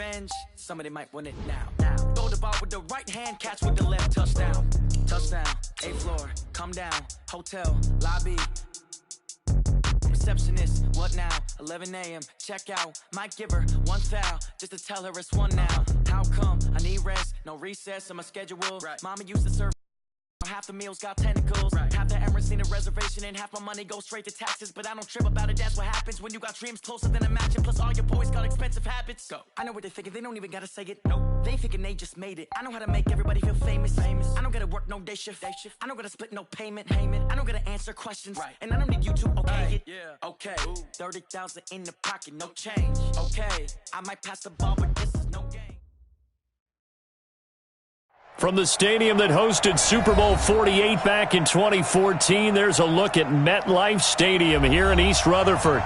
revenge, somebody might win it now. Throw the ball with the right hand, catch with the left, touchdown. Touchdown, 8th floor, come down, hotel, lobby. Receptionist, what now? 11 a.m., check out. Might give her one foul, just to tell her it's one now. How come? I need rest, no recess in my schedule. Right. Mama used to serve. Half the meals got tentacles. Right. Half the Emirates need a reservation, and half my money goes straight to taxes. But I don't trip about it, that's what happens when you got dreams closer than a match. Plus all your boys got expensive habits. Go. I know what they're thinking, they don't even gotta say it. Nope. They thinking they just made it. I know how to make everybody feel famous. I don't gotta work no day shift. I don't gotta split no payment. I don't gotta answer questions. Right. And I don't need you to okay it. Yeah. Okay. 30,000 in the pocket, no change. Okay. I might pass the ball, but this is no game. From the stadium that hosted Super Bowl 48 back in 2014, there's a look at MetLife Stadium here in East Rutherford.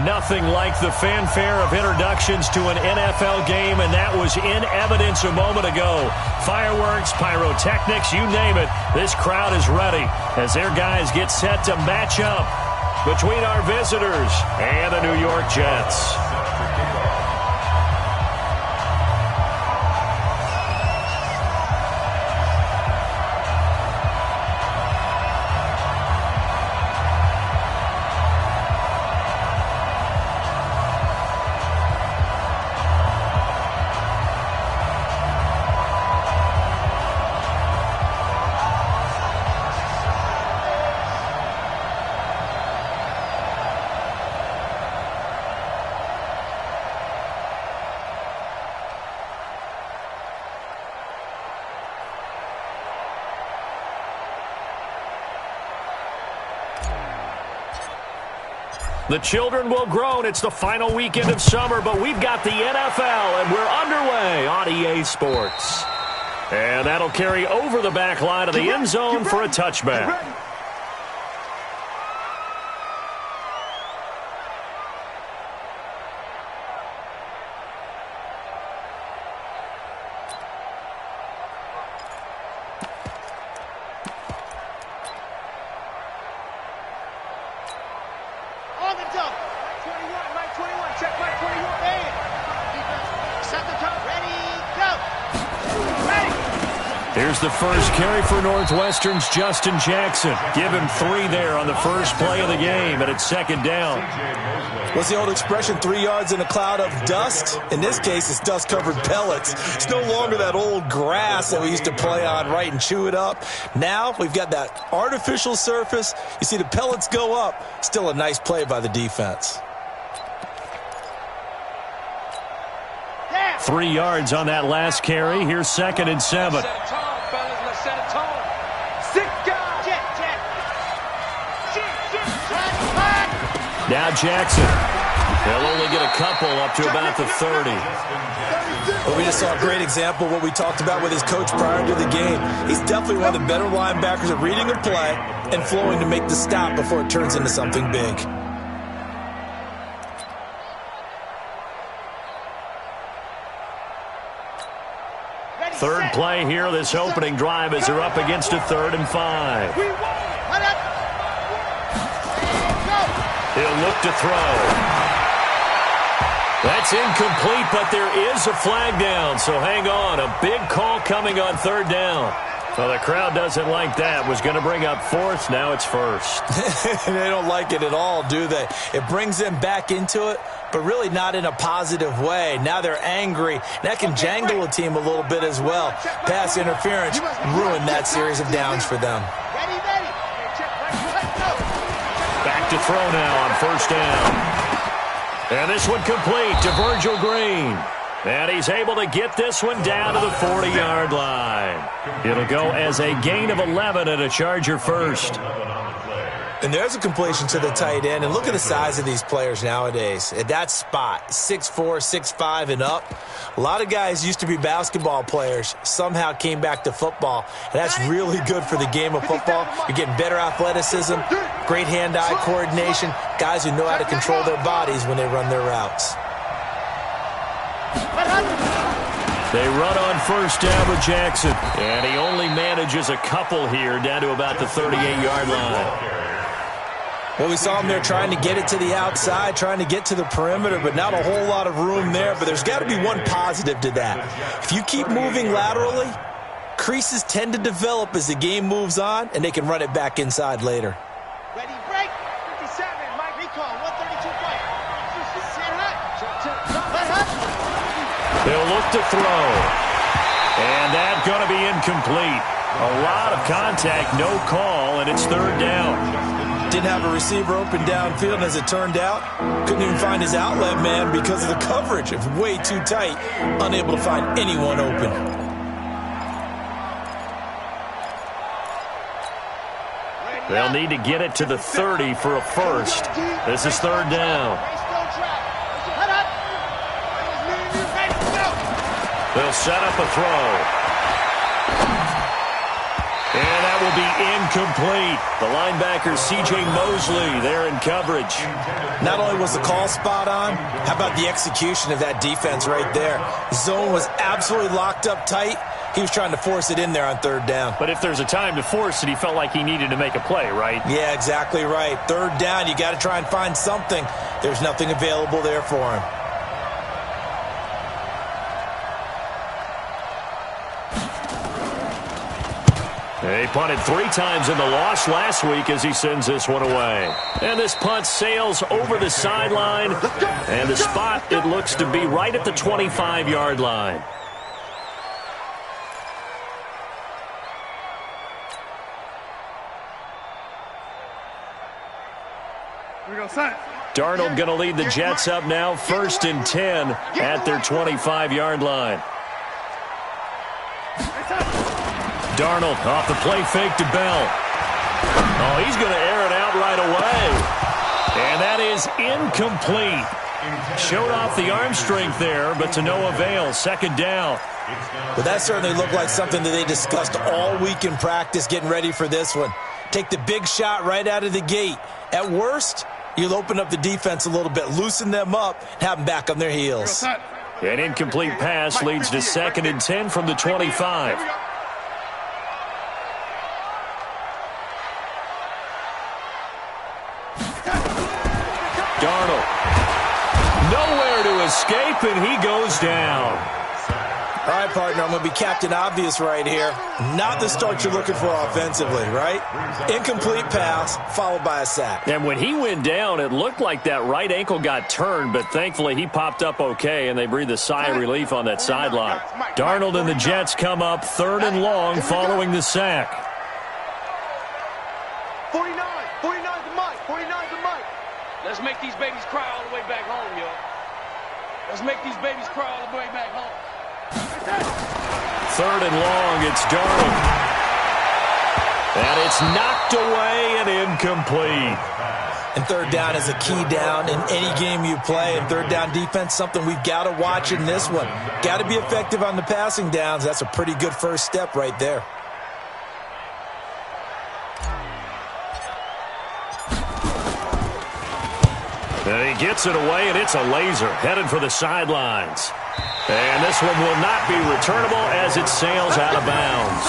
Nothing like the fanfare of introductions to an NFL game, and that was in evidence a moment ago. Fireworks, pyrotechnics, you name it. This crowd is ready as their guys get set to match up between our visitors and the New York Jets. The children will groan. It's the final weekend of summer, but we've got the NFL, and we're underway on EA Sports. And that'll carry over the back line of the end zone for a touchback. Here's the first carry for Northwestern's Justin Jackson. Give him 3 there on the first play of the game, and it's second down. What's the old expression, 3 yards in a cloud of dust? In this case, it's dust-covered pellets. It's no longer that old grass that we used to play on, right, and chew it up. Now we've got that artificial surface. You see the pellets go up. Still a nice play by the defense. 3 yards on that last carry. Here's 2nd and 7. Now Jackson. They'll only get a couple up to about the 30. Well, we just saw a great example of what we talked about with his coach prior to the game. He's definitely one of the better linebackers at reading a play and flowing to make the stop before it turns into something big. Third play here, this opening drive, as they're up against a 3rd and 5. He'll look to throw. That's incomplete, but there is a flag down, so hang on. A big call coming on 3rd down. Well, the crowd doesn't like that. Was going to bring up 4th, now it's 1st. They don't like it at all, do they? It brings them back into it, but really not in a positive way. Now they're angry. That can jangle a team a little bit as well. Pass interference ruined that series of downs for them. Back to throw now on 1st down. And this one complete to Virgil Green. And he's able to get this one down to the 40-yard line. It'll go as a gain of 11 and a Charger first. And there's a completion to the tight end. And look at the size of these players nowadays. At that spot, 6'4", 6'5", and up. A lot of guys used to be basketball players, somehow came back to football. And that's really good for the game of football. You're getting better athleticism, great hand-eye coordination, guys who know how to control their bodies when they run their routes. They run on 1st down with Jackson. And he only manages a couple here down to about the 38-yard line. Well, we saw him there trying to get it to the outside, trying to get to the perimeter, but not a whole lot of room there. But there's got to be one positive to that. If you keep moving laterally, creases tend to develop as the game moves on, and they can run it back inside later. Ready, break. 57, Mike, recall, 132 point. They'll look to throw. And that's going to be incomplete. A lot of contact, no call, and it's third down. Didn't have a receiver open downfield, and as it turned out, couldn't even find his outlet man because of the coverage. It was way too tight, unable to find anyone open. They'll need to get it to the 30 for a first. This is third down. They'll set up a throw. And that will be incomplete. The linebacker, C.J. Mosley, there in coverage. Not only was the call spot on, how about the execution of that defense right there? Zone was absolutely locked up tight. He was trying to force it in there on third down. But if there's a time to force it, he felt like he needed to make a play, right? Yeah, exactly right. Third down, you got to try and find something. There's nothing available there for him. He punted 3 times in the loss last week as he sends this one away. And this punt sails over the sideline. And the spot, it looks to be right at the 25-yard line. Darnold going to lead the Jets up now, 1st and 10 at their 25-yard line. Darnold off the play fake to Bell. Oh, he's going to air it out right away. And that is incomplete. Showed off the arm strength there, but to no avail. Second down. Well, that certainly looked like something that they discussed all week in practice getting ready for this one. Take the big shot right out of the gate. At worst, you'll open up the defense a little bit, loosen them up, and have them back on their heels. An incomplete pass leads to 2nd and 10 from the 25. Darnold. Nowhere to escape, and he goes down. All right, partner, I'm going to be Captain Obvious right here. Not the start you're looking for offensively, right? Incomplete pass, followed by a sack. And when he went down, it looked like that right ankle got turned, but thankfully he popped up okay, and they breathed a sigh of relief on that sideline. Darnold and the Jets come up 3rd and long following the sack. 49 to Mike, 49 to Mike. Let's make these babies cry all the way back home, yo. Let's make these babies cry all the way back home. 3rd and long, it's Darnold. And it's knocked away and incomplete. And third down is a key down in any game you play. And third down defense, something we've got to watch in this one. Got to be effective on the passing downs. That's a pretty good first step right there. And he gets it away, and it's a laser headed for the sidelines. And this one will not be returnable as it sails out of bounds.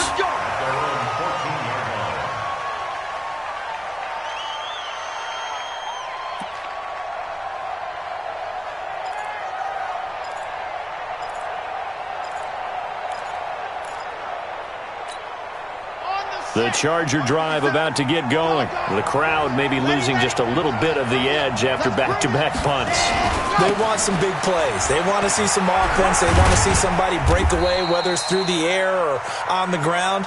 The Charger drive about to get going. The crowd maybe losing just a little bit of the edge after back-to-back punts. They want some big plays. They want to see some offense. They want to see somebody break away, whether it's through the air or on the ground.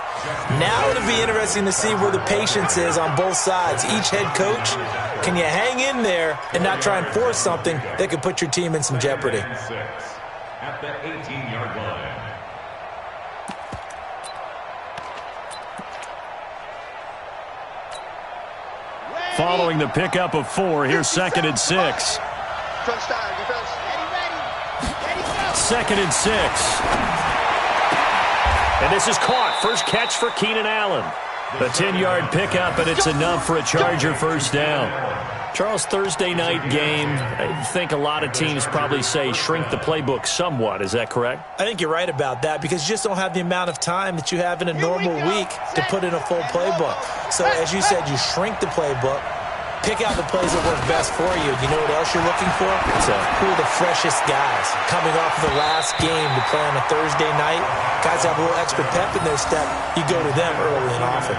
Now it'll be interesting to see where the patience is on both sides. Each head coach, can you hang in there and not try and force something that could put your team in some jeopardy? At the 18-yard line. Following the pickup of 4, here's 2nd and 6. 2nd and 6. And this is caught. First catch for Keenan Allen. A 10-yard pickup, and it's enough for a Charger first down. Charles, Thursday night game, I think a lot of teams probably say shrink the playbook somewhat. Is that correct? I think you're right about that because you just don't have the amount of time that you have in a normal week to put in a full playbook. So, as you said, you shrink the playbook. Pick out the plays that work best for you. You know what else you're looking for? Who are the freshest guys coming off of the last game to play on a Thursday night? Guys have a little extra pep in their step. You go to them early and often.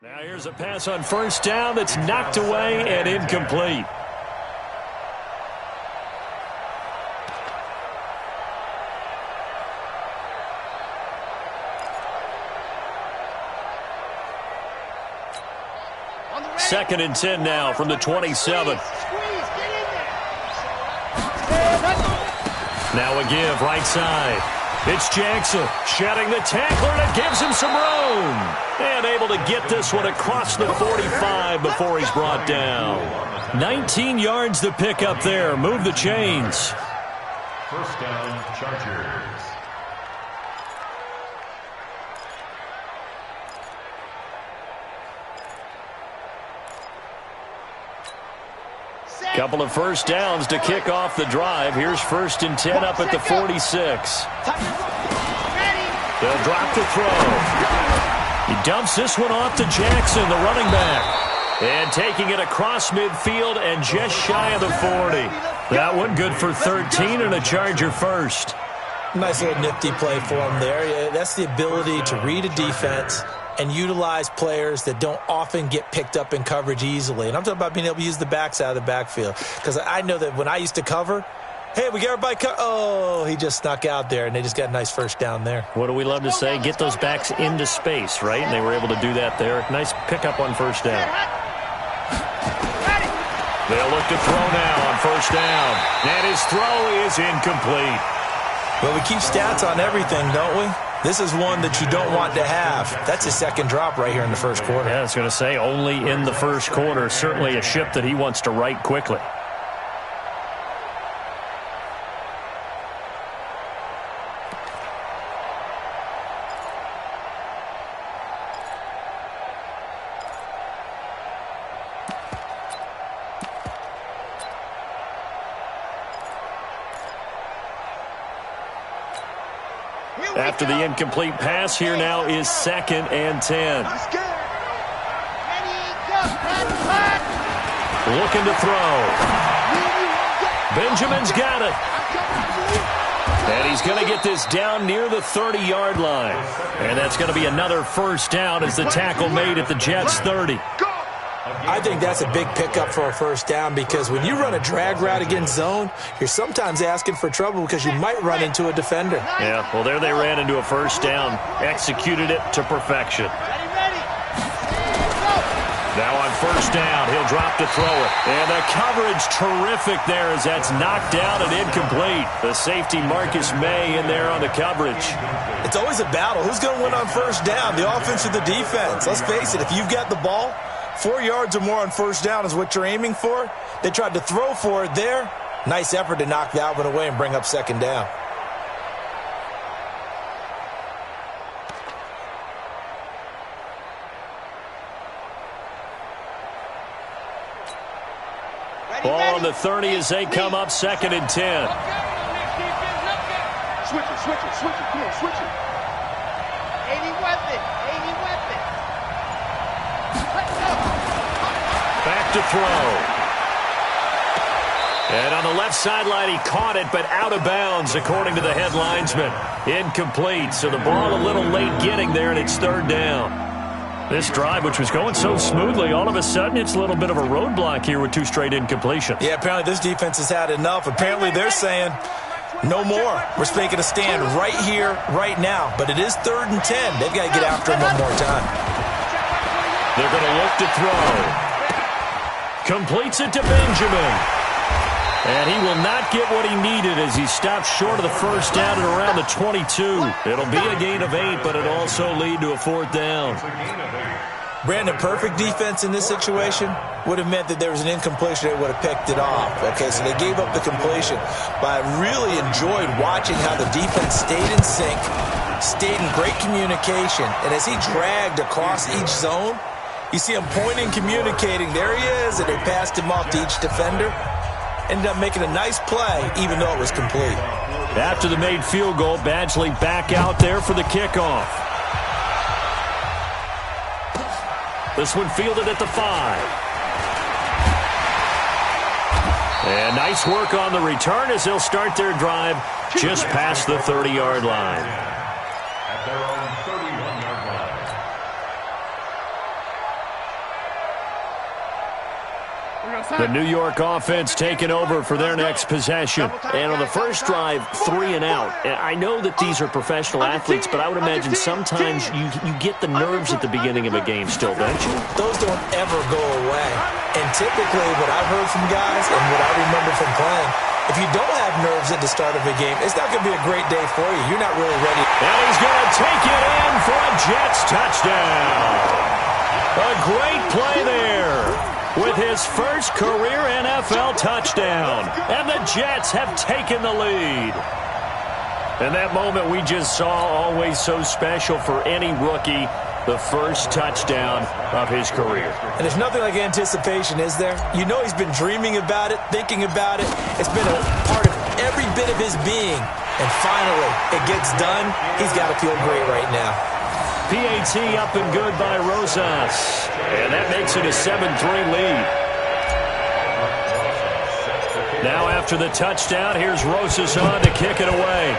Now here's a pass on first down that's knocked away and incomplete. Second and 10 now from the 27. Now a give right side. It's Jackson shedding the tackler, and it gives him some room. And able to get this one across the 45 before he's brought down. 19 yards to pick up there. Move the chains. First down, Chargers. Couple of first downs to kick off the drive. Here's first and 10 up at the 46. They'll drop the throw. He dumps this one off to Jackson, the running back. And taking it across midfield and just shy of the 40. That one good for 13 and a Charger first. Nice little nifty play for him there. That's the ability to read a defense and utilize players that don't often get picked up in coverage easily. And I'm talking about being able to use the backs out of the backfield. Because I know that when I used to cover, hey, we got everybody oh, he just snuck out there, and they just got a nice first down there. What do we love to say? Get those backs into space, right? And they were able to do that there. Nice pickup on first down. They'll look to throw now on first down. And his throw is incomplete. Well, we keep stats on everything, don't we? This is one that you don't want to have. That's his second drop right here in the first quarter. Yeah, I was going to say only in the first quarter. Certainly a ship that he wants to right quickly. After the incomplete pass, here now is second and 10. Looking to throw. Benjamin's got it. And he's going to get this down near the 30-yard line. And that's going to be another first down as the tackle made at the Jets' 30. I think that's a big pickup for a first down because when you run a drag route against zone, you're sometimes asking for trouble because you might run into a defender. Yeah, well, there they ran into a first down. Executed it to perfection. Now on first down, he'll drop to throw it. And the coverage terrific there as that's knocked down and incomplete. The safety Marcus May in there on the coverage. It's always a battle. Who's going to win on first down, the offense or the defense? Let's face it, if you've got the ball, 4 yards or more on first down is what you're aiming for. They tried to throw for it there. Nice effort to knock that one away and bring up second down. Ball on the 30 as they come up second and 10. Switch it, switch it, switch it. Come on, switch it. 80 weapon, 80 weapon. Back to throw. And on the left sideline, he caught it, but out of bounds, according to the head linesman. Incomplete, so the ball a little late getting there, and it's third down. This drive, which was going so smoothly, all of a sudden it's a little bit of a roadblock here with two straight incompletions. Yeah, apparently this defense has had enough. Apparently they're saying no more. We're making a stand right here, right now. But it is third and 10. They've got to get after him one more time. They're going to look to throw. Completes it to Benjamin. And he will not get what he needed as he stopped short of the first down at around the 22. It'll be a gain of 8, but it also lead to a 4th down. Brandon, perfect defense in this situation would have meant that there was an incompletion. They would have picked it off. Okay, so they gave up the completion. But I really enjoyed watching how the defense stayed in sync, stayed in great communication. And as he dragged across each zone, you see him pointing, communicating. There he is, and they passed him off to each defender. Ended up making a nice play, even though it was complete. After the made field goal, Badgley back out there for the kickoff. This one fielded at the 5. And nice work on the return as they'll start their drive just past the 30-yard line. At their own 31-yard line. The New York offense taking over for their next possession. And on the first drive, 3 and out. And I know that these are professional athletes, but I would imagine sometimes you get the nerves at the beginning of a game still, don't you? Those don't ever go away. And typically what I've heard from guys and what I remember from playing, if you don't have nerves at the start of a game, it's not going to be a great day for you. You're not really ready. And he's going to take it in for a Jets touchdown. A great play there with his first career NFL touchdown. And the Jets have taken the lead. And that moment we just saw, always so special for any rookie, the first touchdown of his career. And there's nothing like anticipation, is there? You know he's been dreaming about it, thinking about it. It's been a part of every bit of his being. And finally, it gets done. He's got to feel great right now. PAT up and good by Rosas. And that makes it a 7-3 lead. Now after the touchdown, here's Rosas on to kick it away.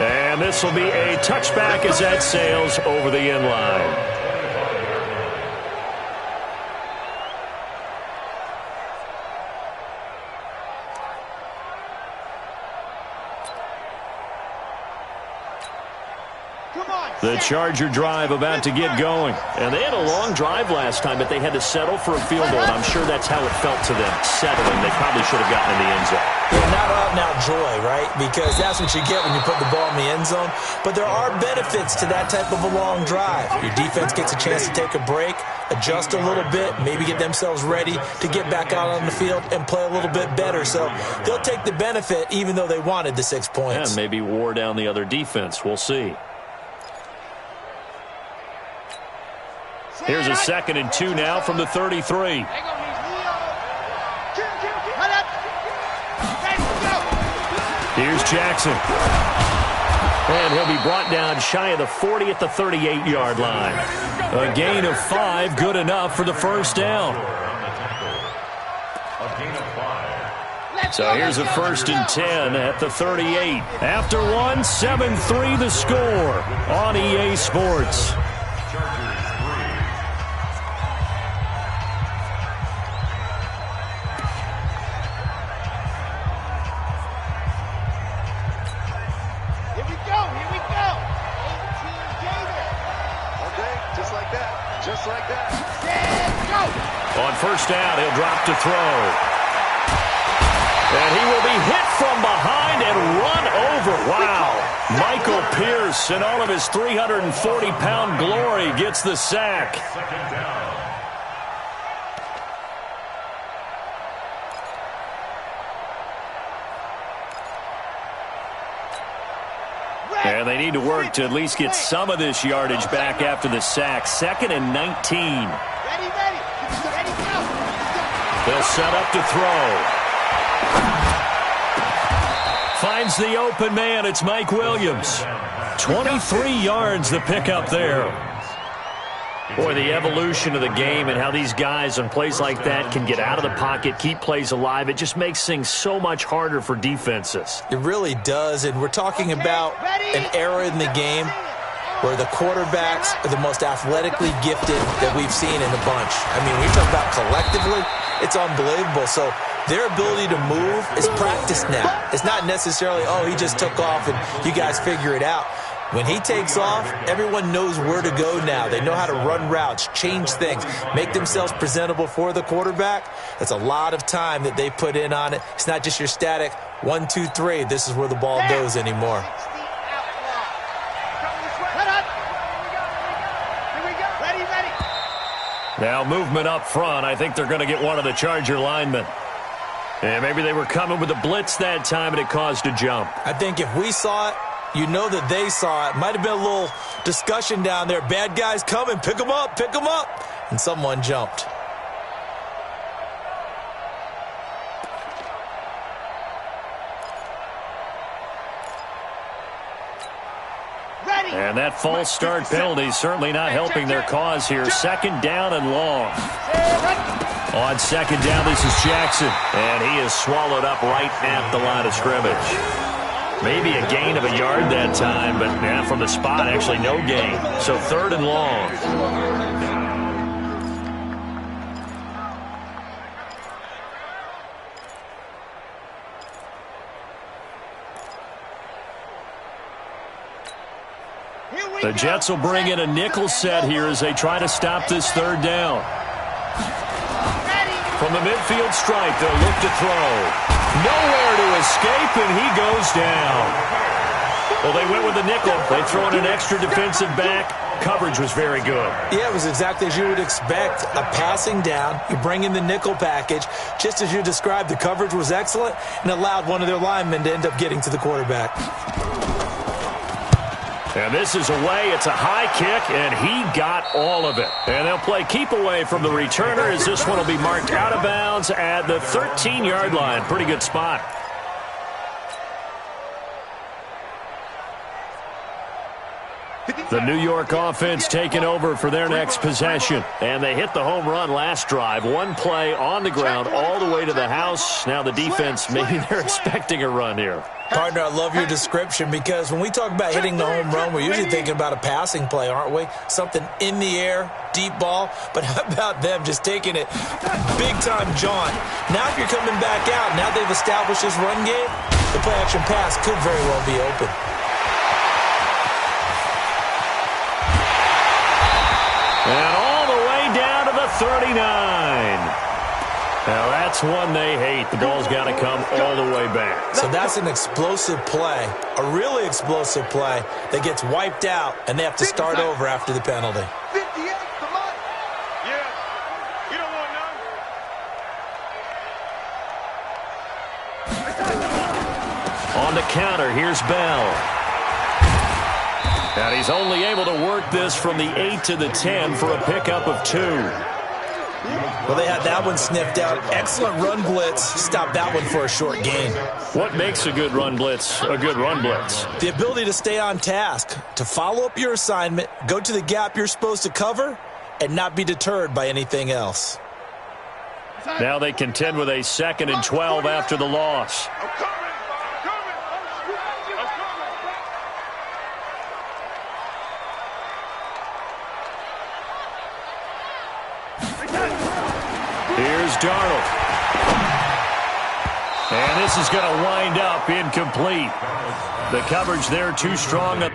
And this will be a touchback as that sails over the end line. The Charger drive about to get going. And they had a long drive last time, but they had to settle for a field goal. And I'm sure that's how it felt to them, settling. They probably should have gotten in the end zone. Yeah, not out-and-out joy, right? Because that's what you get when you put the ball in the end zone. But there are benefits to that type of a long drive. Your defense gets a chance to take a break, adjust a little bit, maybe get themselves ready to get back out on the field and play a little bit better. So they'll take the benefit even though they wanted the 6 points. And maybe wore down the other defense. We'll see. Here's a 2nd and 2 now from the 33. Here's Jackson. And he'll be brought down shy of the 40 at the 38-yard line. A gain of 5, good enough for the first down. So here's a 1st and 10 at the 38. After one, 7-3 the score on EA Sports. On first down, he'll drop to throw. And he will be hit from behind and run over. Wow. Michael Pierce, in all of his 340-pound glory, gets the sack. And they need to work to at least get some of this yardage back after the sack. 2nd and 19. They'll set up to throw. Finds the open man. It's Mike Williams. 23 yards the pickup there. Boy, the evolution of the game and how these guys on plays like that can get out of the pocket, keep plays alive, it just makes things so much harder for defenses. It really does, and we're talking about an era in the game where the quarterbacks are the most athletically gifted that we've seen in a bunch. I mean, we talk about collectively, it's unbelievable. So their ability to move is practiced now. It's not necessarily, oh, he just took off and you guys figure it out. When he takes off, everyone knows where to go now. They know how to run routes, change things, make themselves presentable for the quarterback. That's a lot of time that they put in on it. It's not just your static 1, 2, 3. This is where the ball goes anymore. Now movement up front. I think they're going to get one of the Charger linemen. And maybe they were coming with a blitz that time and it caused a jump. I think if we saw it, you know that they saw it. Might have been a little discussion down there. Bad guys coming. Pick them up. Pick them up. And someone jumped. And that false start penalty certainly not helping their cause here. Second down and long. On second down, this is Jackson. And he is swallowed up right at the line of scrimmage. Maybe a gain of a yard that time, but yeah, from the spot, actually no gain. So third and long. The Jets will bring in a nickel set here as they try to stop this third down. From the midfield stripe, they'll look to throw. Nowhere to escape, and he goes down. Well, they went with the nickel. They throw in an extra defensive back. Coverage was very good. Yeah, it was exactly as you would expect. A passing down. You bring in the nickel package. Just as you described, the coverage was excellent and allowed one of their linemen to end up getting to the quarterback. And this is away. It's a high kick, and he got all of it. And they'll play keep away from the returner as this one will be marked out of bounds at the 13-yard line. Pretty good spot. The New York offense taking over for their next possession. And they hit the home run last drive. One play on the ground all the way to the house. Now the defense, maybe they're expecting a run here. Partner, I love your description because when we talk about hitting the home run, we're usually thinking about a passing play, aren't we? Something in the air, deep ball. But how about them just taking it big-time jaunt? Now if you're coming back out, now they've established this run game, the play-action pass could very well be open. And all the way down to the 39. Now, that's one they hate. The ball's got to come all the way back. So that's an explosive play, a really explosive play that gets wiped out, and they have to start over after the penalty. 58, come on. Yeah, you don't want none. On the counter, here's Bell. And he's only able to work this from the 8 to the 10 for a pickup of 2. Well, they had that one sniffed out. Excellent run blitz. Stopped that one for a short gain. What makes a good run blitz a good run blitz? The ability to stay on task, to follow up your assignment, go to the gap you're supposed to cover, and not be deterred by anything else. Now they contend with a 2nd and 12 after the loss. Here's Darnold. And this is going to wind up incomplete. The coverage there too strong.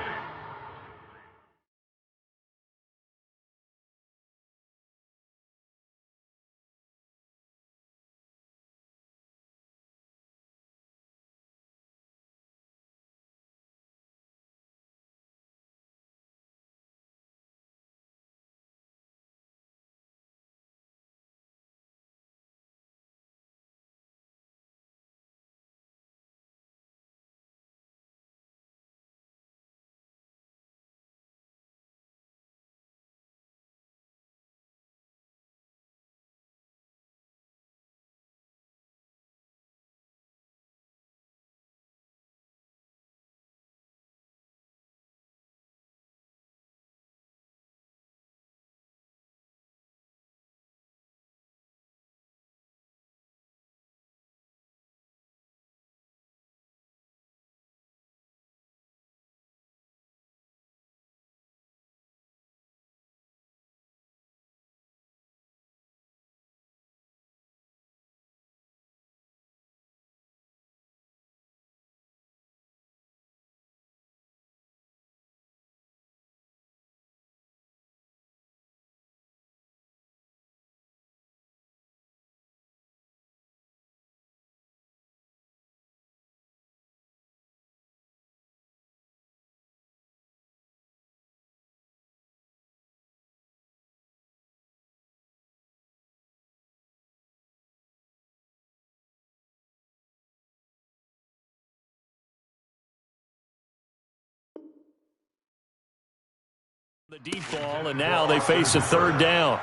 The deep ball, and now they face a third down.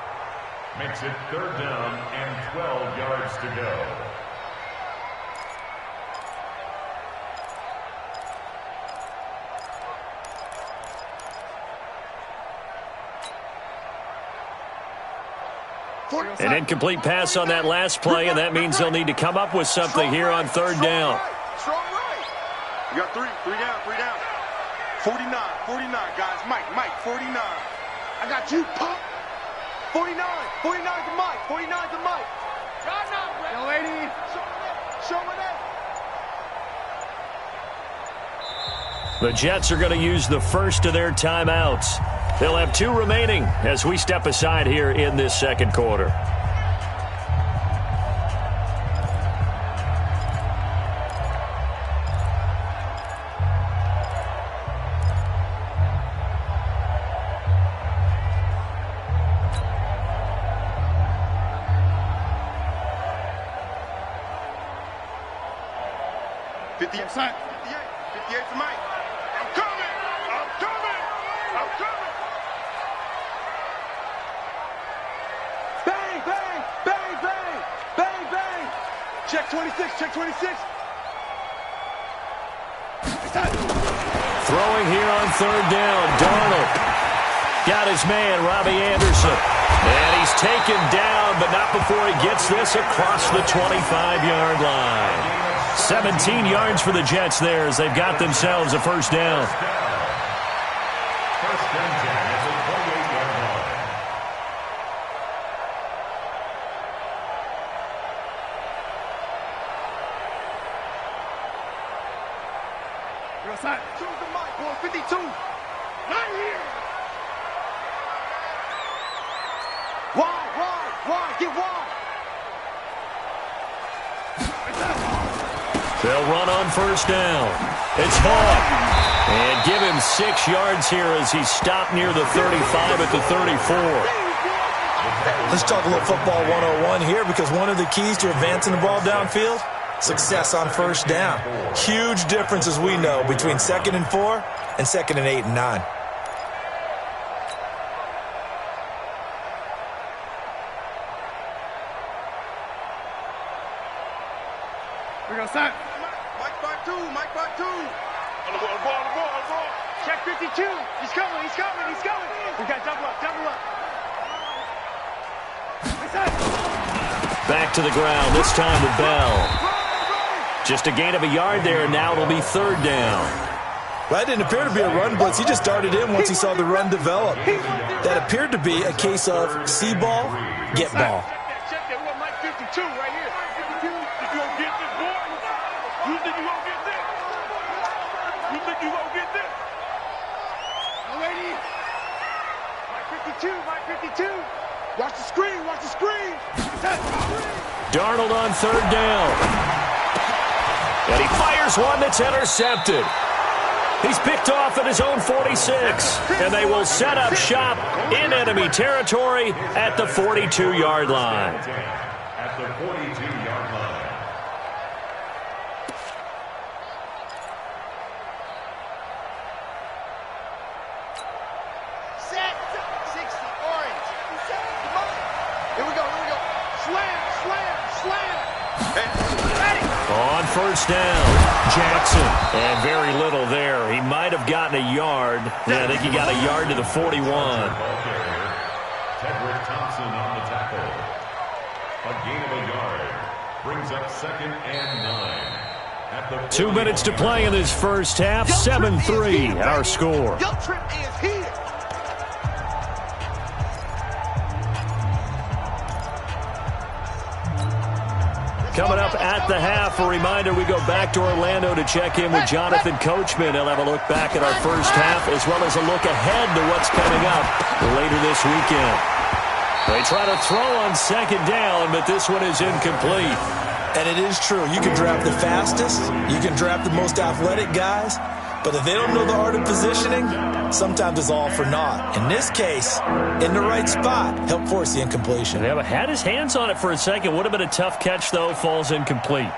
Makes it third down and 12 yards to go. An incomplete pass on that last play, and that means they'll need to come up with something here on third down. Strong right. You got three down. 49, guys. Mike, 49. I got you, pump. 49 to Mike. 49 to Mike. Yo, lady. Show it up. The Jets are going to use the first of their timeouts. They'll have 2 remaining as we step aside here in this second quarter. Outside. 58 for Mike. I'm coming. Bang. Check 26. Throwing here on third down, Darnold. Got his man, Robbie Anderson. And he's taken down, but not before he gets this across the 25-yard line. 17 yards for the Jets there as they've got themselves a first down. First and 10 at the 28-yard line. You're outside. Choose the mic, boy. 52. Not here. Wide. Get wide. They'll run on first down. It's Hall. And give him 6 yards here as he's stopped near the 35 at the 34. Let's talk a little football 101 here, because one of the keys to advancing the ball downfield, success on first down. Huge difference, as we know, between 2nd and 4 and 2nd and 8 and 9. We go outside. Mike 5-2. On the ball. Check 52. He's coming. We got double up. Back to the ground, this time with Bell. Just a gain of a yard there, and now it'll be third down. Well, that didn't appear to be a run blitz. He just darted in once he saw the run develop. That appeared to be a case of see ball, get ball. Check that. What Mike 52 right here. 52. You gonna get this, boy? You think you gonna get this? Lady. Mike 52. Watch the screen. Darnold on third down. And he fires one that's intercepted. He's picked off at his own 46. And they will set up shop in enemy territory at the 42-yard line. At the 42-yard line. Set. 60 orange. Come on. Here we go. Slam. Ready. On first down, Jackson. And very little there. He might have gotten a yard. Yeah, I think he got a yard to the 41. Ball carrier, Tedrick Thompson on the tackle. A gain of a yard. Brings up 2nd and 9. At the 2 minutes to play in this first half. 7-3, our score. Your trip is here. Coming up at the half, a reminder, we go back to Orlando to check in with Jonathan Coachman. He'll have a look back at our first half as well as a look ahead to what's coming up later this weekend. They try to throw on second down, but this one is incomplete. And it is true. You can draft the fastest. You can draft the most athletic guys. But if they don't know the art of positioning, sometimes it's all for naught. In this case, in the right spot, help force the incompletion. Yeah, but had his hands on it for a second. Would have been a tough catch, though. Falls incomplete.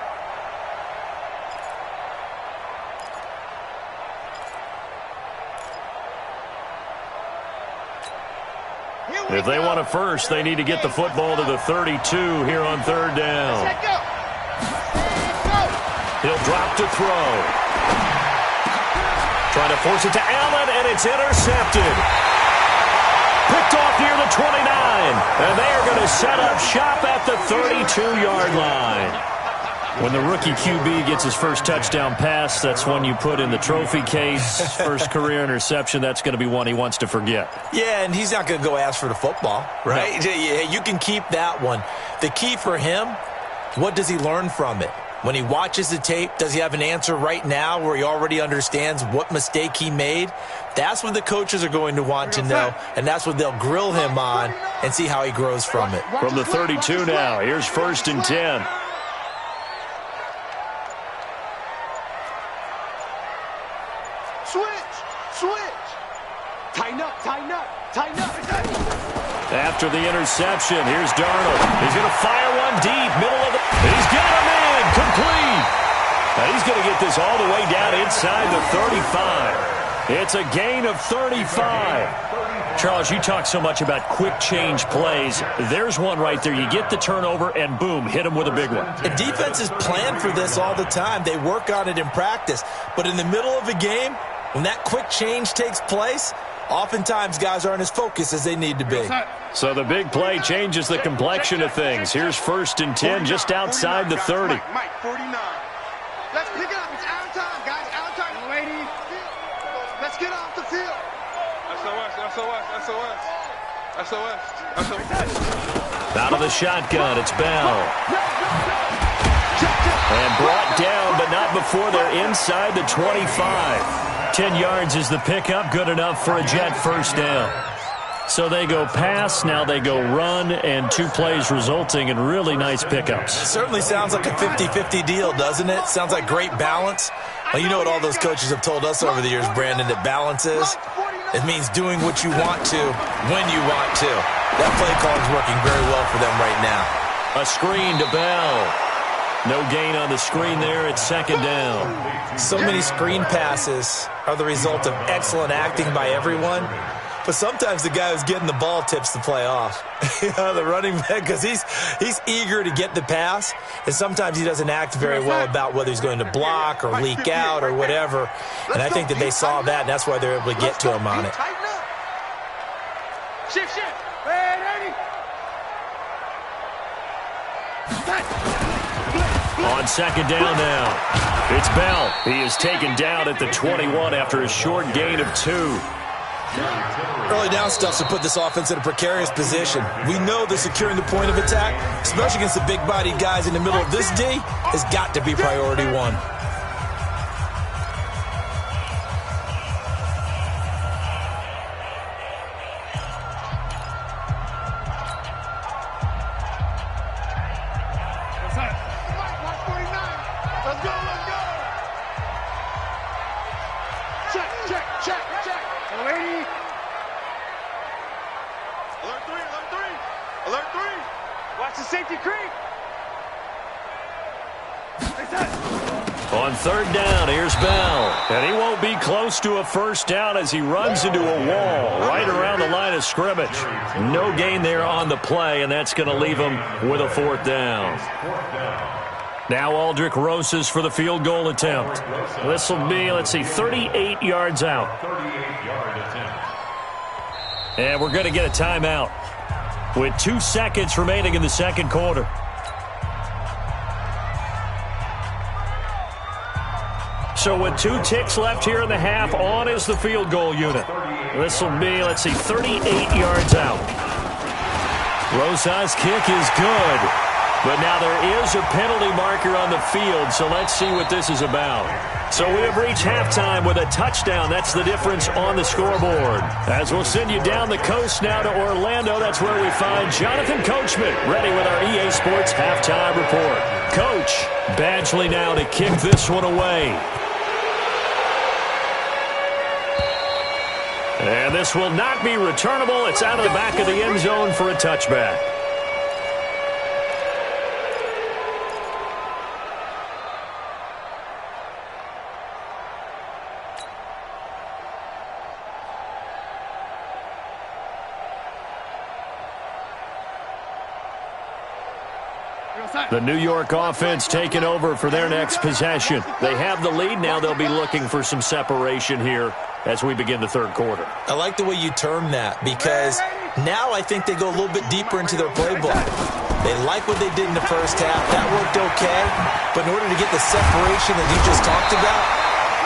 If they want a first, they need to get the football to the 32 here on third down. He'll drop to throw. Trying to force it to Allen, and it's intercepted. Picked off near the 29. And they are going to set up shop at the 32-yard line. When the rookie QB gets his first touchdown pass, that's one you put in the trophy case. First career interception, that's going to be one he wants to forget. Yeah, and he's not going to go ask for the football, right? No. You can keep that one. The key for him, what does he learn from it? When he watches the tape, does he have an answer right now where he already understands what mistake he made? That's what the coaches are going to want to know, and that's what they'll grill him on and see how he grows from it. From the 32 now, here's 1st and 10. Switch. Tighten up. After the interception, here's Darnold. He's going to fire one deep, middle of the... He's got him in, complete. Now he's going to get this all the way down inside the 35. It's a gain of 35. Charles, you talk so much about quick change plays. There's one right there. You get the turnover, and boom, hit him with a big one. The defenses plan for this all the time. They work on it in practice. But in the middle of a game, when that quick change takes place, oftentimes guys aren't as focused as they need to be. So the big play changes the complexion of things. Here's 1st and 10 just outside the 30. Mike, 49. Let's pick it up. It's out time, guys. Out time. Ladies. Let's get off the field. SOS. Out of the shotgun, it's Bell. And brought down, but not before they're inside the 25. 10 yards is the pickup, good enough for a Jet first down. So they go pass, now they go run, and 2 plays resulting in really nice pickups. It certainly sounds like a 50-50 deal, doesn't it? Sounds like great balance. Well, you know what all those coaches have told us over the years, Brandon, that balance is? It means doing what you want to, when you want to. That play call is working very well for them right now. A screen to Bell. No gain on the screen there. It's 2nd down. So many screen passes are the result of excellent acting by everyone. But sometimes the guy who's getting the ball tips the play off. The running back, because he's eager to get the pass, and sometimes he doesn't act very well about whether he's going to block or leak out or whatever. And I think that they saw that, and that's why they're able to get to him on it. Shift. On 2nd down now, it's Bell. He is taken down at the 21 after a short gain of 2. Early down stuff to put this offense in a precarious position. We know that securing the point of attack, especially against the big-bodied guys in the middle of this D, has got to be priority 1. On 3rd down, here's Bell. And he won't be close to a first down as he runs into a wall right around the line of scrimmage. No gain there on the play, and that's going to leave him with a 4th down. Now Aldrich Rosas for the field goal attempt. This will be, 38 yards out. And we're going to get a timeout with 2 seconds remaining in the 2nd quarter. So with 2 ticks left here in the half, on is the field goal unit. This will be, 38 yards out. Rosas' kick is good. But now there is a penalty marker on the field, so let's see what this is about. So we have reached halftime with a touchdown. That's the difference on the scoreboard. As we'll send you down the coast now to Orlando, that's where we find Jonathan Coachman, ready with our EA Sports halftime report. Coach, Badgley now to kick this one away. And this will not be returnable. It's out of the back of the end zone for a touchback. The New York offense taking over for their next possession. They have the lead. Now they'll be looking for some separation here as we begin the third quarter. I like the way you term that, because now I think they go a little bit deeper into their playbook. They like what they did in the first half. That worked okay. But in order to get the separation that you just talked about,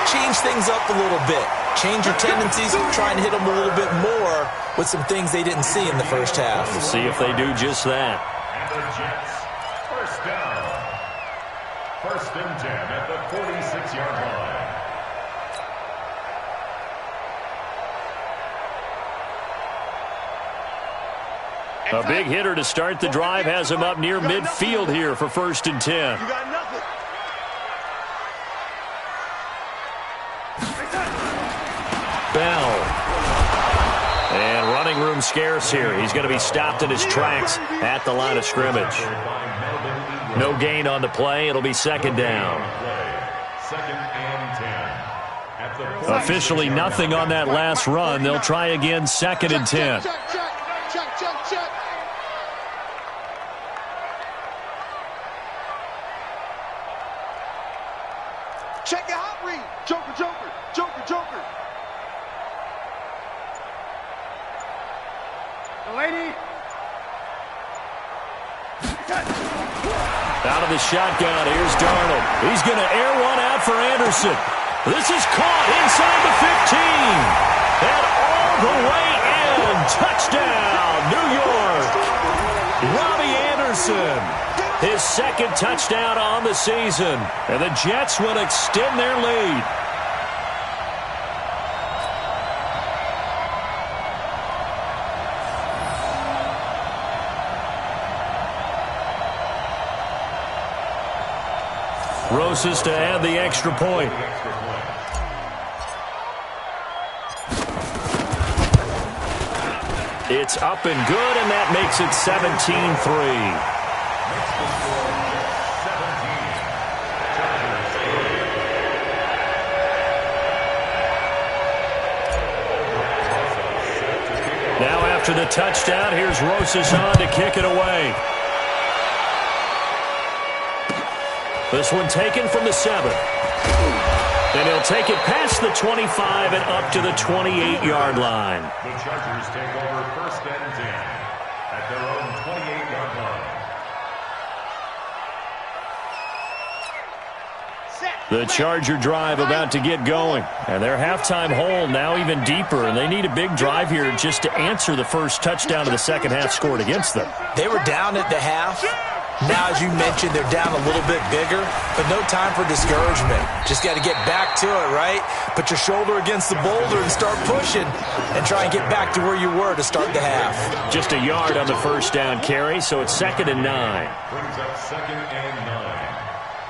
change things up a little bit. Change your tendencies, try and hit them a little bit more with some things they didn't see in the first half. We'll see if they do just that. And the Jets, first down. First and 10 at the 46-yard line. A big hitter to start the drive has him up near midfield here for first and 10. You got nothing. Bell. And running room scarce here. He's going to be stopped in his tracks at the line of scrimmage. No gain on the play. It'll be second down. Second and 10. Officially nothing on that last run. They'll try again, second and 10. Check. Check your hot read. Joker. Lady. Out of the shotgun, here's Darnold. He's going to air one out for Anderson. This is caught inside the 15. And all the way in. Touchdown, New York. Robbie Anderson. His second touchdown on the season. And the Jets will extend their lead. Rosas to add the extra point. It's up and good, and that makes it 17-3. Now after the touchdown, here's Rosas on to kick it away. This one taken from the 7. And he'll take it past the 25 and up to the 28-yard line. The Chargers take over first and 10 at their own 28-yard line. The Charger drive about to get going. And their halftime hole now even deeper. And they need a big drive here just to answer the first touchdown of the second half scored against them. They were down at the half. Now, as you mentioned, they're down a little bit bigger, but no time for discouragement. Just got to get back to it, right? Put your shoulder against the boulder and start pushing and try and get back to where you were to start the half. Just a yard on the first down carry, so it's second and 9. Brings up second and 9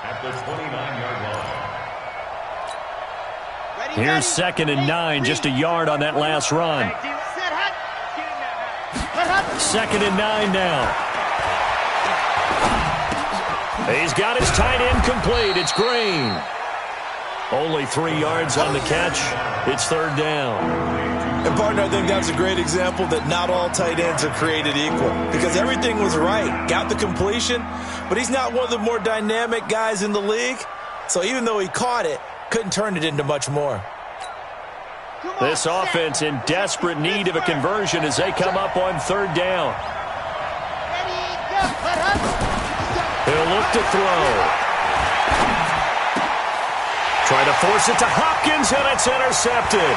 at the 29-yard line. Here's second and 9, just a yard on that last run. Second and 9 now. He's got his tight end complete. It's Green. Only 3 yards on the catch. It's third down. And, partner, I think that's a great example that not all tight ends are created equal, because everything was right. Got the completion, but he's not one of the more dynamic guys in the league. So even though he caught it, couldn't turn it into much more. This offense in desperate need of a conversion as they come up on third down. He'll look to throw. Try to force it to Hopkins, and it's intercepted.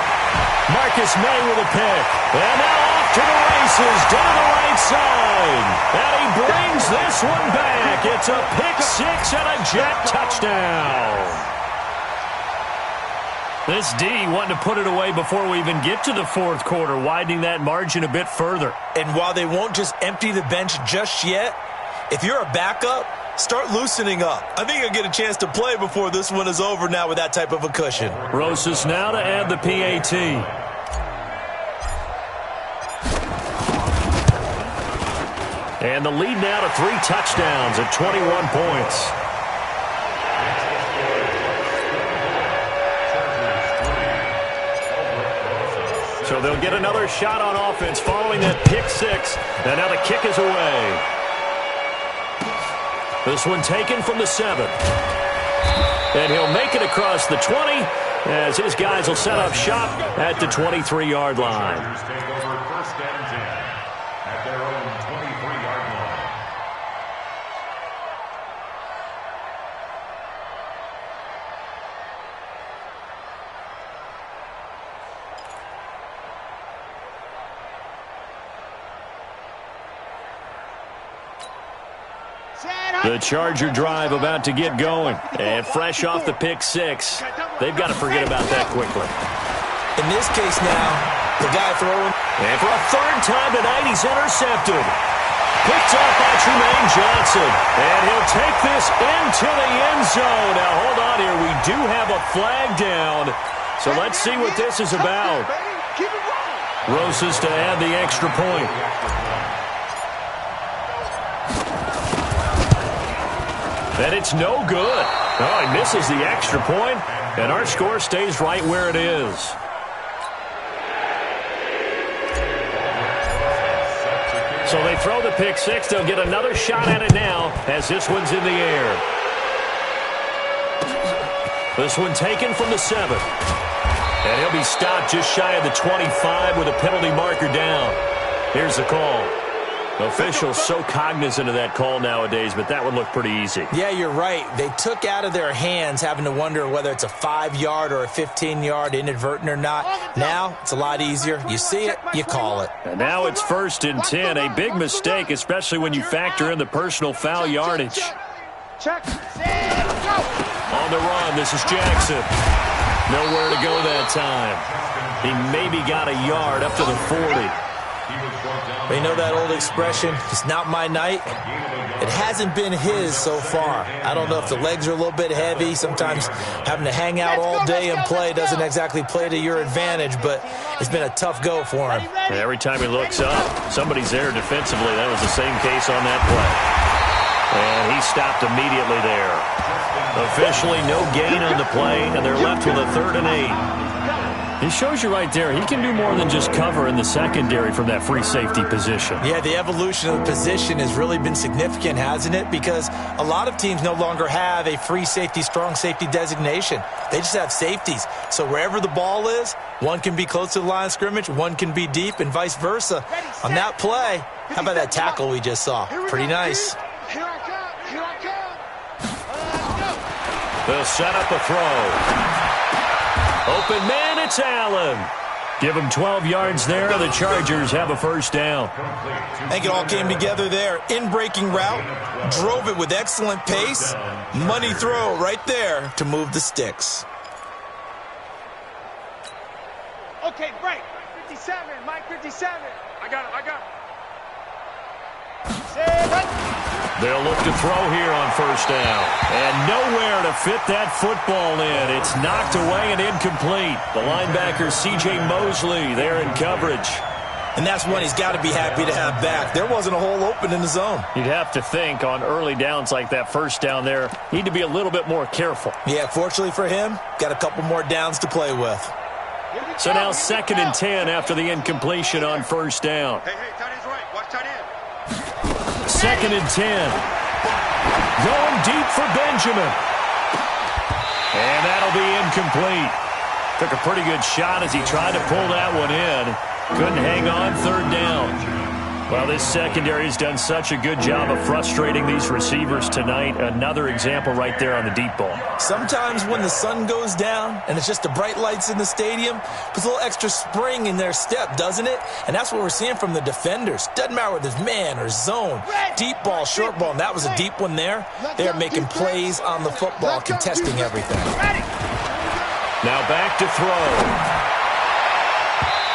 Marcus May with a pick. And now off to the races, down the right side. And he brings this one back. It's a pick six and a Jet touchdown. This D wanting to put it away before we even get to the fourth quarter, widening that margin a bit further. And while they won't just empty the bench just yet, if you're a backup, start loosening up. I think you'll get a chance to play before this one is over now with that type of a cushion. Rosas now to add the PAT. And the lead now to 3 touchdowns at 21 points. So they'll get another shot on offense following that pick six. And now the kick is away. This one taken from the 7. And he'll make it across the 20 as his guys will set up shop at the 23-yard line. Chargers take over 1st and 10 at their own 23-yard line. The Charger drive about to get going. And fresh off the pick 6. They've got to forget about that quickly. In this case now, the guy throwing. And for a 3rd time tonight, he's intercepted. Picked up by Tremaine Johnson. And he'll take this into the end zone. Now, hold on here. We do have a flag down. So let's see what this is about. Roses to add the extra point. And it's no good. Oh, he misses the extra point, and our score stays right where it is. So they throw the pick 6. They'll get another shot at it now as this one's in the air. This one taken from the 7. And he'll be stopped just shy of the 25 with a penalty marker down. Here's the call. Officials so cognizant of that call nowadays, but that would look pretty easy. Yeah, you're right. They took out of their hands having to wonder whether it's a 5-yard or a 15-yard inadvertent or not. Now, it's a lot easier. You see it, you call it. And now it's 1st and 10. A big mistake, especially when you factor in the personal foul yardage. Check. On the run, this is Jackson. Nowhere to go that time. He maybe got a yard up to the 40. But you know that old expression, it's not my night? It hasn't been his so far. I don't know if the legs are a little bit heavy. Sometimes having to hang out all day and play doesn't exactly play to your advantage, but it's been a tough go for him. And every time he looks up, somebody's there defensively. That was the same case on that play. And he stopped immediately there. Officially no gain on the play, and they're left with a 3rd and 8. It shows you right there, he can do more than just cover in the secondary from that free safety position. Yeah, the evolution of the position has really been significant, hasn't it? Because a lot of teams no longer have a free safety, strong safety designation. They just have safeties. So wherever the ball is, one can be close to the line of scrimmage, one can be deep, and vice versa. On that play, how about that tackle we just saw? Pretty nice. Here I come. Here I come. They'll set up a throw. Open man, it's Allen. Give him 12 yards there. The Chargers have a 1st down. I think it all came together there. In-breaking route, drove it with excellent pace. Money throw right there to move the sticks. Okay, break. 57, Mike 57. I got it. They'll look to throw here on 1st down. And nowhere to fit that football in. It's knocked away and incomplete. The linebacker, C.J. Mosley, there in coverage. And that's one he's got to be happy to have back. There wasn't a hole open in the zone. You'd have to think on early downs like that 1st down there, need to be a little bit more careful. Yeah, fortunately for him, got a couple more downs to play with. So now 2nd and 10 after the incompletion on 1st down. Hey, tight end's right. Watch tight end. 2nd and 10. Going deep for Benjamin. And that'll be incomplete. Took a pretty good shot as he tried to pull that one in. Couldn't hang on 3rd down. Well, this secondary has done such a good job of frustrating these receivers tonight. Another example right there on the deep ball. Sometimes when the sun goes down and it's just the bright lights in the stadium, puts a little extra spring in their step, doesn't it? And that's what we're seeing from the defenders. Doesn't matter whether it's man or zone, deep ball, short ball, and that was a deep one there. They're making plays on the football, contesting everything. Now back to throw.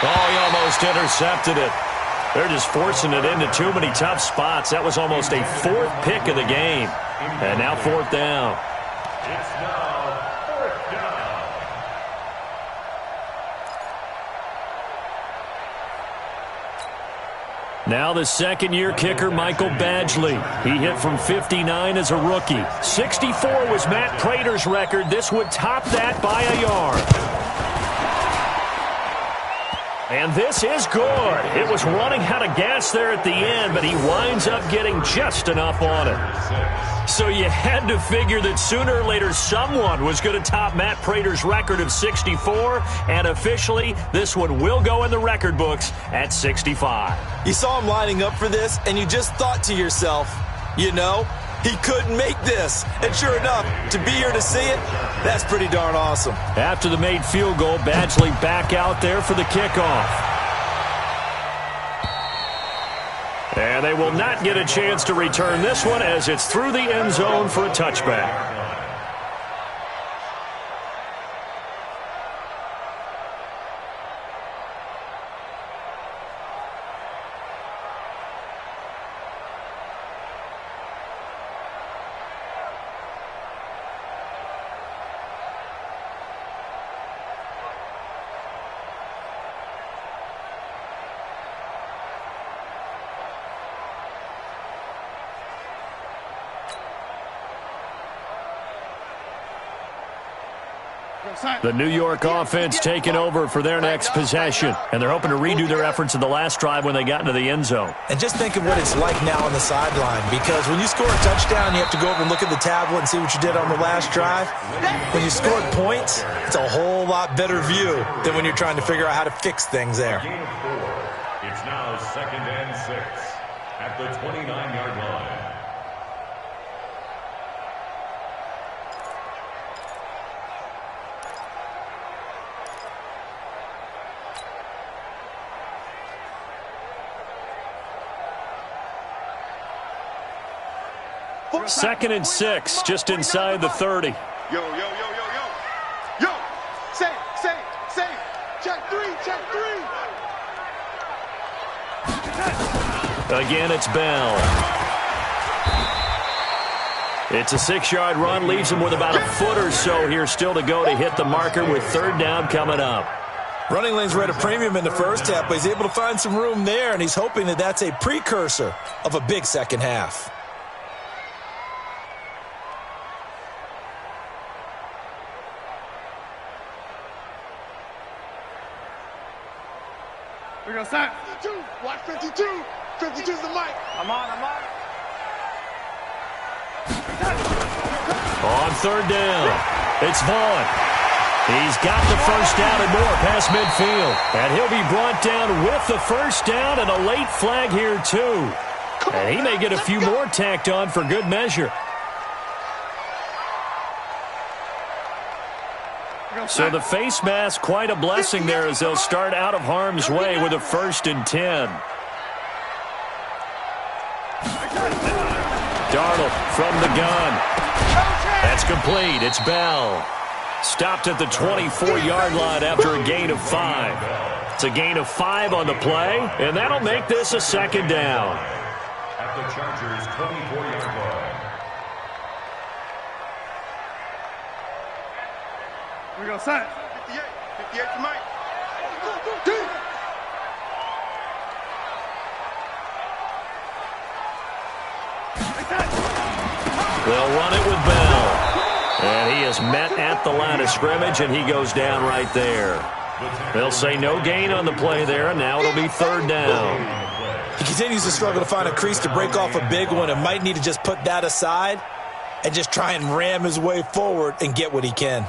Oh, he almost intercepted it. They're just forcing it into too many tough spots. That was almost a 4th pick of the game. And now 4th down. It's now 4th down. Now the 2nd-year kicker, Michael Badgley. He hit from 59 as a rookie. 64 was Matt Prater's record. This would top that by a yard. And this is good. It was running out of gas there at the end, but he winds up getting just enough on it. So you had to figure that sooner or later someone was going to top Matt Prater's record of 64, and officially this one will go in the record books at 65. You saw him lining up for this, and you just thought to yourself, you know, he couldn't make this. And sure enough, to be here to see it, that's pretty darn awesome. After the made field goal, Badgley back out there for the kickoff. And they will not get a chance to return this one as it's through the end zone for a touchback. The New York offense taking over for their next possession, and they're hoping to redo their efforts in the last drive when they got into the end zone. And just think of what it's like now on the sideline, because when you score a touchdown, you have to go over and look at the tablet and see what you did on the last drive. When you scored points, it's a whole lot better view than when you're trying to figure out how to fix things there. Gain of 4. It's now 2nd and 6 at the 29-yard line. Second and 6, just inside the 30. Yo. Save. Check three. Again, it's Bell. It's a 6-yard run, leaves him with about a foot or so here still to go to hit the marker with 3rd down coming up. Running lanes were at a premium in the first half, but he's able to find some room there, and he's hoping that that's a precursor of a big second half. We're going to start. 52. Watch 52. 52's the mic. I'm on. On 3rd down, it's Vaughn. He's got the first down and more past midfield. And he'll be brought down with the first down and a late flag here, too. And he may get a few more tacked on for good measure. So the face mask, quite a blessing there as they'll start out of harm's way with a 1st and 10. Darnold from the gun. That's complete. It's Bell. Stopped at the 24-yard line after a gain of 5. It's a gain of 5 on the play, and that'll make this a 2nd down. At the Chargers' 24-yard line. We're going to sign. 58 to Mike. They'll run it with Bell. And he is met at the line of scrimmage, and he goes down right there. They'll say no gain on the play there, and now it'll be 3rd down. He continues to struggle to find a crease to break off a big one and might need to just put that aside and just try and ram his way forward and get what he can.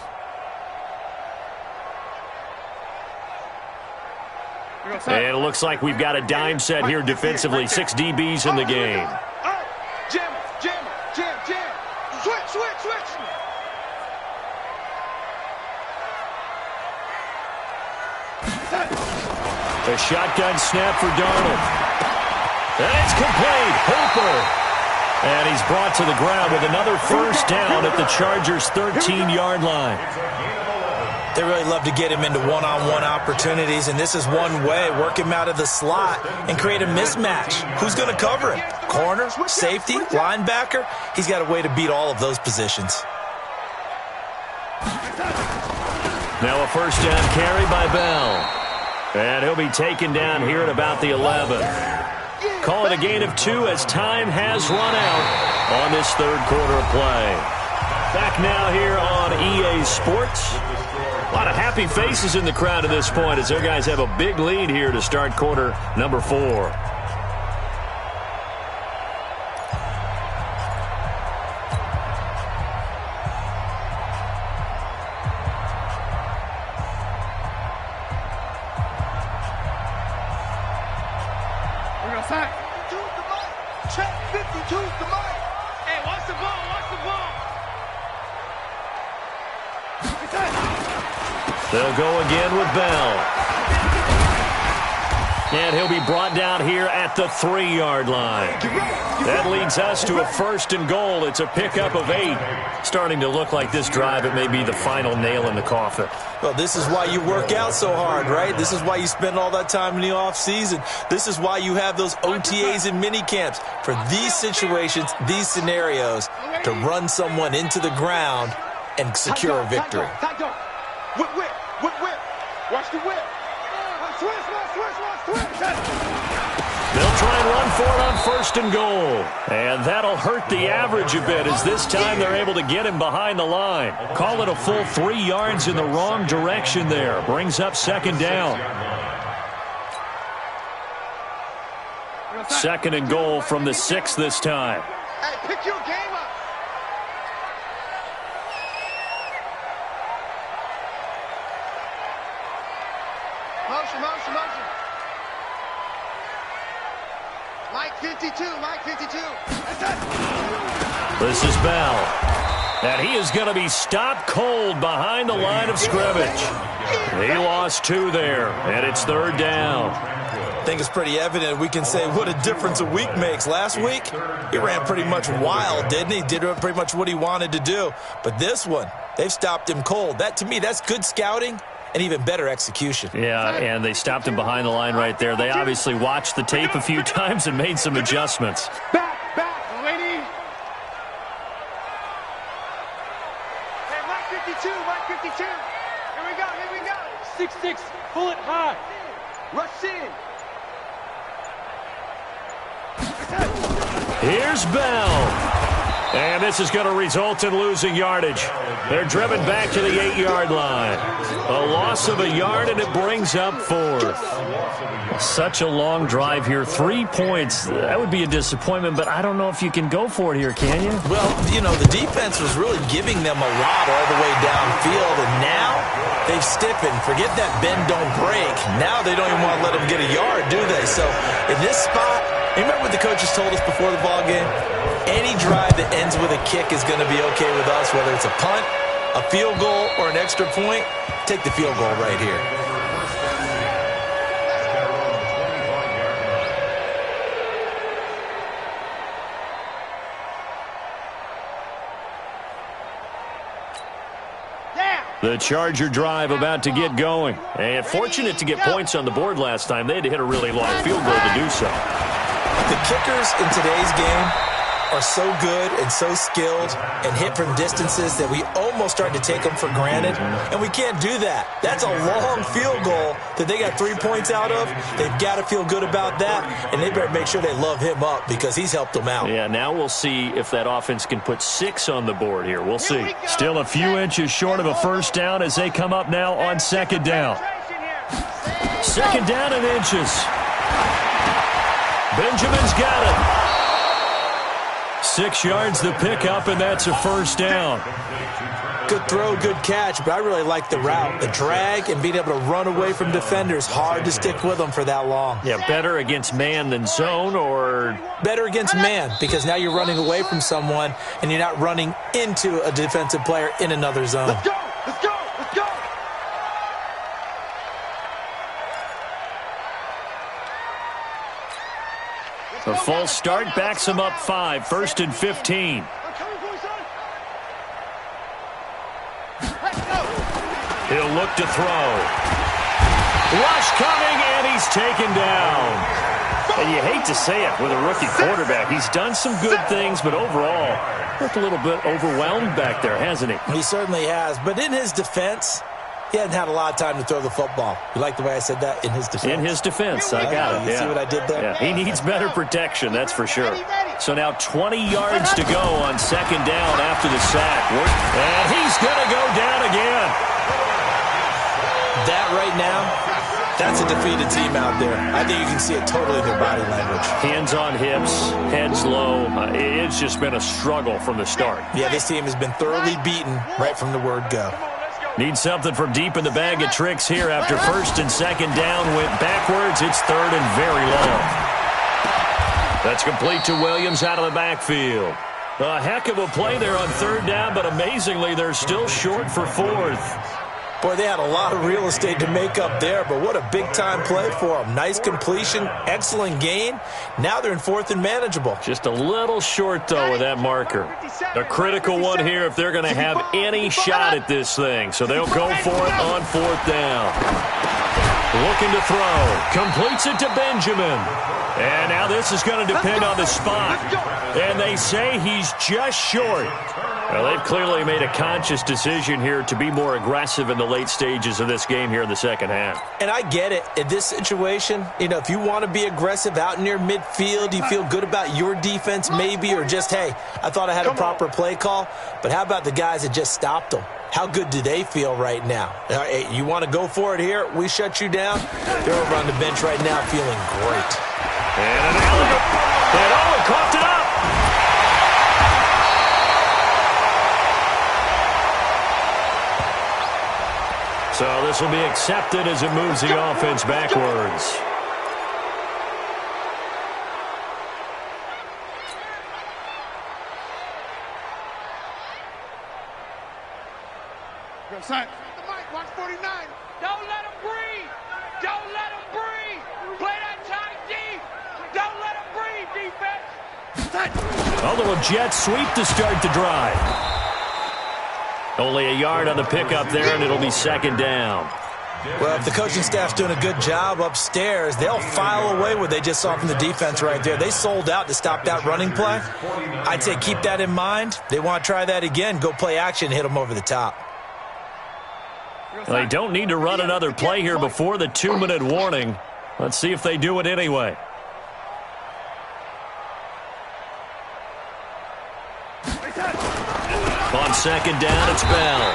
And it looks like we've got a dime set here defensively. 6 DBs in the game. Jam. Switch. A shotgun snap for Darnold. And it's complete. Hooper. And he's brought to the ground with another first down at the Chargers' 13-yard line. They really love to get him into one-on-one opportunities, and this is one way. Work him out of the slot and create a mismatch. Who's going to cover him? Corner, safety, linebacker? He's got a way to beat all of those positions. Now a first down carry by Bell. And he'll be taken down here at about the 11. Call it a gain of 2 as time has run out on this third quarter of play. Back now here on EA Sports. A lot of happy faces in the crowd at this point as their guys have a big lead here to start quarter number 4. Check 52's the mic. Hey, watch the ball, watch the ball. They'll go again with Bell. And he'll be brought down here at the 3-yard line. That leads us to a 1st and goal. It's a pickup of 8. Starting to look like this drive, it may be the final nail in the coffin. Well, this is why you work out so hard, right? This is why you spend all that time in the offseason. This is why you have those OTAs and mini camps for these situations, these scenarios, to run someone into the ground and secure a victory. Whip, whip, whip, whip. Watch the whip. Switch. They'll try and run for it on 1st and goal. And that'll hurt the average a bit as this time they're able to get him behind the line. Call it a full 3 yards in the wrong direction there. Brings up 2nd down. 2nd and goal from the 6 this time. Hey, pick your game up. Motion. Mike 52. This is Bell. And he is going to be stopped cold behind the line of scrimmage. He lost 2 there, and it's 3rd down. I think it's pretty evident. We can say what a difference a week makes. Last week, he ran pretty much wild, didn't he? Did pretty much what he wanted to do. But this one, they've stopped him cold. That, to me, that's good scouting and even better execution. Yeah, and they stopped him behind the line right there. They obviously watched the tape a few times and made some adjustments. Back, lady. Hey, Mike 52. Here we go. 6'6", pull it high. Rush in. Here's Bell. And this is going to result in losing yardage. They're driven back to the 8-yard line. A loss of a yard, and it brings up 4th. Such a long drive here. 3 points. That would be a disappointment, but I don't know if you can go for it here, can you? Well, the defense was really giving them a lot all the way downfield, and now they've stiffened. Forget that bend, don't break. Now they don't even want to let them get a yard, do they? So in this spot, remember what the coaches told us before the ball game? Any drive that ends with a kick is going to be okay with us, whether it's a punt, a field goal, or an extra point. Take the field goal right here. The Charger drive about to get going. And fortunate to get points on the board last time. They had to hit a really long field goal to do so. The kickers in today's game are so good and so skilled and hit from distances that we almost start to take them for granted, and we can't do that. That's a long field goal that they got 3 points out of. They've got to feel good about that, and they better make sure they love him up because he's helped them out. Yeah, now we'll see if that offense can put 6 on the board here. We'll see. Still a few inches short of a 1st down as they come up now on 2nd down. 2nd down in inches. Benjamin's got it. 6 yards the pickup, and that's a 1st down. Good throw, good catch, but I really like the route. The drag and being able to run away from defenders, hard to stick with them for that long. Yeah, better against man than zone, or? Better against man, because now you're running away from someone, and you're not running into a defensive player in another zone. Let's go. A false start backs him up 5, 1st and 15. He'll look to throw. Rush coming, and he's taken down. And you hate to say it with a rookie quarterback. He's done some good things, but overall, looked a little bit overwhelmed back there, hasn't he? He certainly has. But in his defense, he hadn't had a lot of time to throw the football. You like the way I said that? In his defense. In his defense, I got it. You see what I did there? Yeah, he needs better protection, that's for sure. So now 20 yards to go on 2nd down after the sack. And he's going to go down again. That right now, that's a defeated team out there. I think you can see it totally in their body language. Hands on hips, heads low. It's just been a struggle from the start. Yeah, this team has been thoroughly beaten right from the word go. Need something from deep in the bag of tricks here after first and second down went backwards. It's third and very long. That's complete to Williams out of the backfield. A heck of a play there on third down, but amazingly, they're still short for fourth. Boy, they had a lot of real estate to make up there, but what a big-time play for them. Nice completion, excellent gain. Now they're in fourth and manageable. Just a little short, though, with that marker. A critical one here if they're going to have any shot at this thing. So they'll go for it on fourth down. Looking to throw. Completes it to Benjamin. And now this is going to depend on the spot. And they say he's just short. Well, they've clearly made a conscious decision here to be more aggressive in the late stages of this game here in the second half. And I get it. In this situation, you know, if you want to be aggressive out near midfield, you feel good about your defense maybe, or just, hey, I thought I had a proper play call. But how about the guys that just stopped them? How good do they feel right now? Hey, you want to go for it here? We shut you down? They're over on the bench right now feeling great. And an alley-oop. And oh, it coughed it up. So this will be accepted as it moves the offense backwards. Watch 49. Don't let him breathe. Don't let him breathe. Play that tight deep. Don't let him breathe, defense. A little jet sweep to start the drive. Only a yard on the pickup there, and it'll be second down. Well, if the coaching staff's doing a good job upstairs, they'll file away what they just saw from the defense right there. They sold out to stop that running play. I'd say keep that in mind. They want to try that again. Go play action, hit them over the top. Well, they don't need to run another play here before the 2-minute warning. Let's see if they do it anyway. On second down, it's Bell.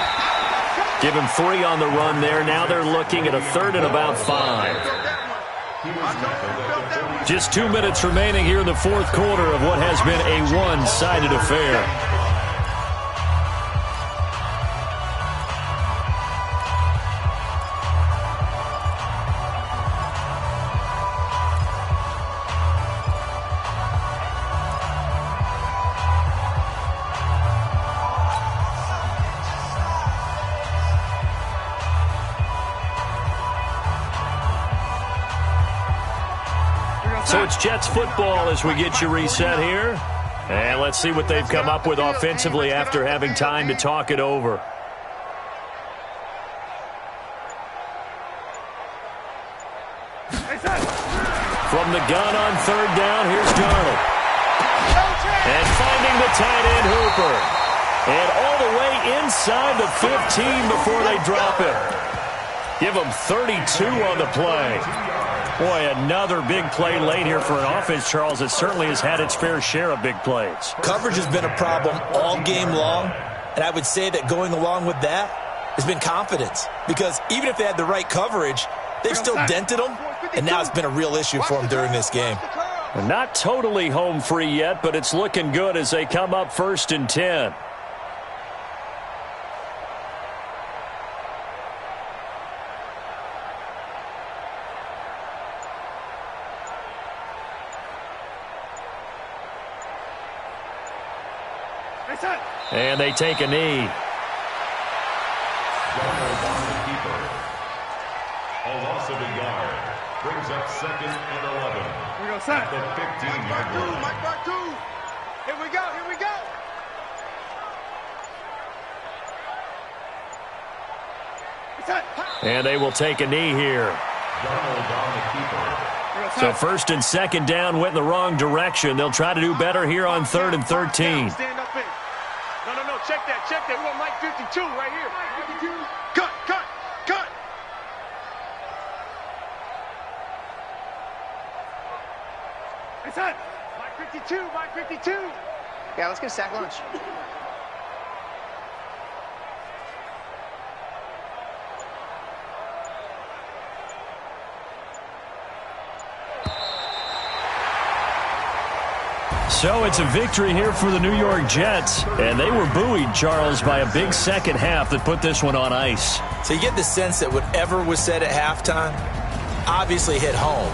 Give him 3 on the run there. Now they're looking at a third and about 5. Just 2 minutes remaining here in the fourth quarter of what has been a one-sided affair. So it's Jets football as we get you reset here. And let's see what they've come up with offensively after having time to talk it over. From the gun on third down, here's Darnold. And finding the tight end Hooper. And all the way inside the 15 before they drop it. Give them 32 on the play. Boy, another big play late here for an offense, Charles, that certainly has had its fair share of big plays. Coverage has been a problem all game long, and I would say that going along with that has been confidence. Because even if they had the right coverage, they've still dented them, and now it's been a real issue for them during this game. Not totally home free yet, but it's looking good as they come up first and 10. And they take a knee. A loss of a yard brings up second and 11. We go, At the 15-yard line. Mike back two. Here we go, here we go. And they will take a knee here. So first and second down went in the wrong direction. They'll try to do better here on third and 13. Stand up in. No, check that. We want Mike 52 right here. Mike 52. Cut. Mike 52. Yeah, let's get a sack lunch. So it's a victory here for the New York Jets, and they were buoyed, Charles, by a big second half that put this one on ice. So you get the sense that whatever was said at halftime obviously hit home.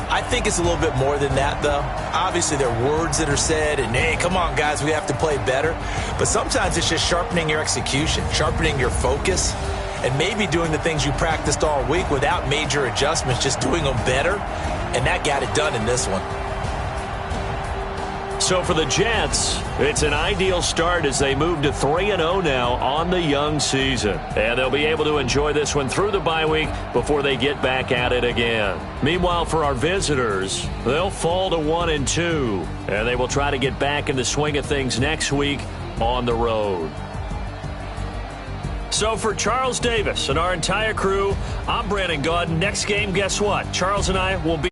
I think it's a little bit more than that, though. Obviously, there are words that are said, and, hey, come on, guys, we have to play better. But sometimes it's just sharpening your execution, sharpening your focus, and maybe doing the things you practiced all week without major adjustments, just doing them better, and that got it done in this one. So for the Jets, it's an ideal start as they move to 3-0 now on the young season. And they'll be able to enjoy this one through the bye week before they get back at it again. Meanwhile, for our visitors, they'll fall to 1-2. And they will try to get back in the swing of things next week on the road. So for Charles Davis and our entire crew, I'm Brandon Gaudin. Next game, guess what? Charles and I will be